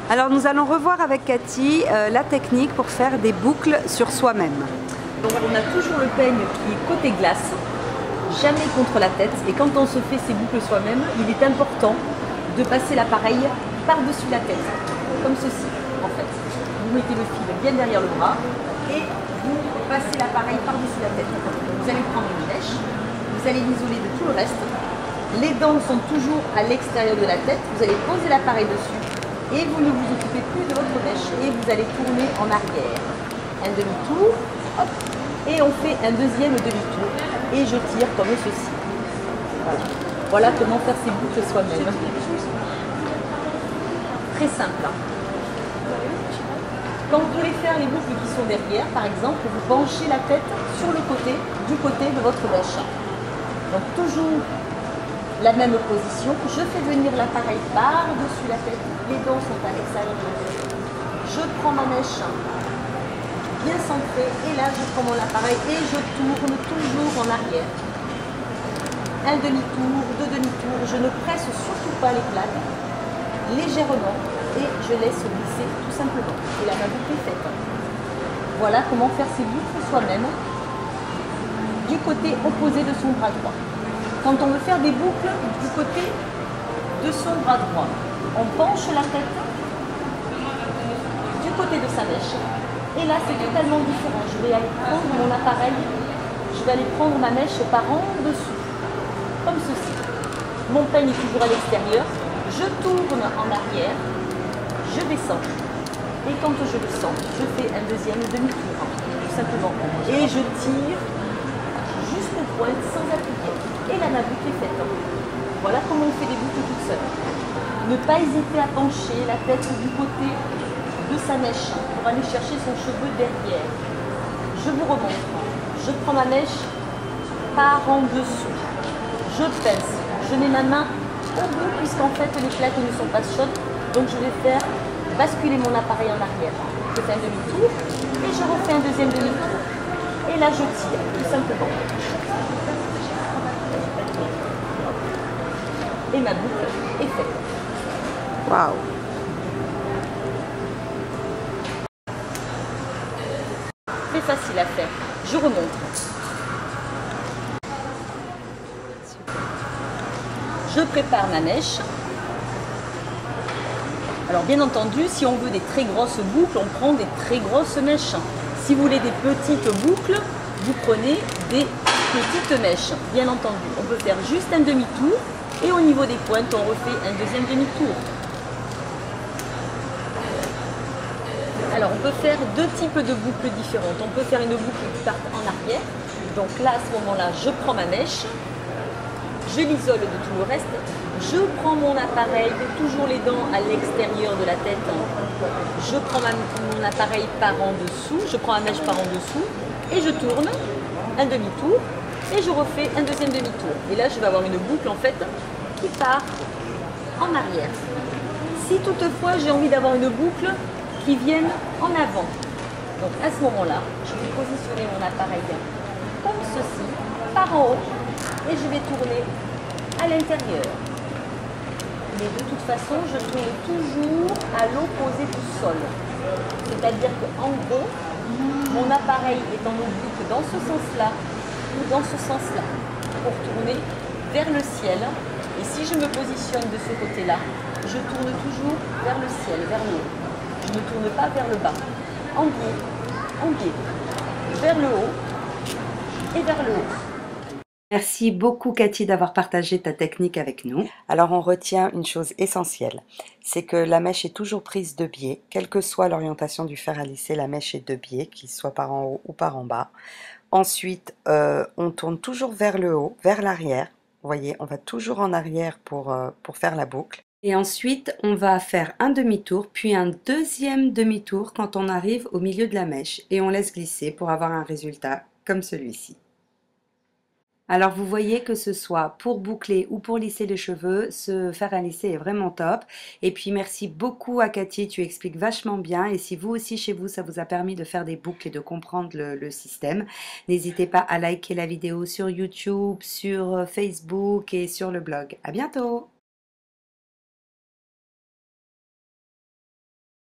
Alors nous allons revoir avec Cathy la technique pour faire des boucles sur soi-même. Donc on a toujours le peigne qui est côté glace, jamais contre la tête. Et quand on se fait ces boucles soi-même, il est important de passer l'appareil par-dessus la tête, comme ceci en fait. Vous mettez le fil bien derrière le bras et vous passez l'appareil par-dessus la tête. Vous allez prendre une mèche, vous allez l'isoler de tout le reste. Les dents sont toujours à l'extérieur de la tête, vous allez poser l'appareil dessus et vous ne vous occupez plus de votre mèche et vous allez tourner en arrière. Un demi-tour, hop, et on fait un deuxième demi-tour et je tire comme ceci. Voilà, voilà comment faire ces boucles soi-même. Très simple. Quand vous voulez faire les boucles qui sont derrière, par exemple, vous penchez la tête sur le côté, du côté de votre mèche. Donc toujours la même position, je fais venir l'appareil par-dessus la tête, les dents sont à l'extérieur de la tête. Je prends ma mèche bien centrée et là je prends mon appareil et je tourne toujours en arrière. Un demi-tour, deux demi-tours, je ne presse surtout pas les plaques, légèrement et je laisse glisser tout simplement. Et là ma boucle est faite. Voilà comment faire ces boucles soi-même du côté opposé de son bras droit. Quand on veut faire des boucles du côté de son bras droit, on penche la tête du côté de sa mèche. Et là, c'est totalement différent. Je vais aller prendre mon appareil, je vais aller prendre ma mèche par en dessous, comme ceci. Mon peigne est toujours à l'extérieur. Je tourne en arrière, je descends. Et quand je descends, je fais un deuxième demi-tour, tout simplement. Et je tire jusqu'au point sans appliquer. Et là, ma boucle est faite. Voilà comment on fait des boucles toutes seules. Ne pas hésiter à pencher la tête du côté de sa mèche pour aller chercher son cheveu derrière. Je vous remontre. Je prends ma mèche par en dessous. Je pince. Je mets ma main au bout puisqu'en fait les plaques ne sont pas chaudes. Donc je vais faire basculer mon appareil en arrière. Je fais un demi-tour et je refais un deuxième demi-tour. Et là, je tire, tout simplement. Et ma boucle est faite. Waouh! Très facile à faire. Je remonte. Je prépare ma mèche. Alors bien entendu, si on veut des très grosses boucles, on prend des très grosses mèches. Si vous voulez des petites boucles, vous prenez des petites mèches. Bien entendu, on peut faire juste un demi-tour. Et au niveau des pointes, on refait un deuxième demi-tour. Alors, on peut faire deux types de boucles différentes. On peut faire une boucle qui part en arrière. Donc là, à ce moment-là, je prends ma mèche, je l'isole de tout le reste. Je prends mon appareil, toujours les dents à l'extérieur de la tête. Je prends mon appareil par en dessous, je prends ma mèche par en dessous et je tourne un demi-tour. Et je refais un deuxième demi-tour. Et là, je vais avoir une boucle en fait qui part en arrière. Si toutefois j'ai envie d'avoir une boucle qui vienne en avant, donc à ce moment-là, je vais positionner mon appareil comme ceci, par en haut, et je vais tourner à l'intérieur. Mais de toute façon, je tourne toujours à l'opposé du sol. C'est-à-dire qu'en gros, mon appareil est en oblique dans ce sens-là, ou dans ce sens-là, pour tourner vers le ciel. Et si je me positionne de ce côté-là, je tourne toujours vers le ciel, vers le haut. Je ne tourne pas vers le bas. En biais, vers le haut et vers le haut. Merci beaucoup Cathy d'avoir partagé ta technique avec nous. Alors on retient une chose essentielle, c'est que la mèche est toujours prise de biais, quelle que soit l'orientation du fer à lisser, la mèche est de biais, qu'il soit par en haut ou par en bas. Ensuite, on tourne toujours vers le haut, vers l'arrière. Vous voyez, on va toujours en arrière pour faire la boucle. Et ensuite, on va faire un demi-tour, puis un deuxième demi-tour quand on arrive au milieu de la mèche. Et on laisse glisser pour avoir un résultat comme celui-ci. Alors vous voyez que ce soit pour boucler ou pour lisser les cheveux, ce fer à lisser est vraiment top. Et puis merci beaucoup à Cathy, tu expliques vachement bien. Et si vous aussi chez vous, ça vous a permis de faire des boucles et de comprendre le système, n'hésitez pas à liker la vidéo sur YouTube, sur Facebook et sur le blog. À bientôt!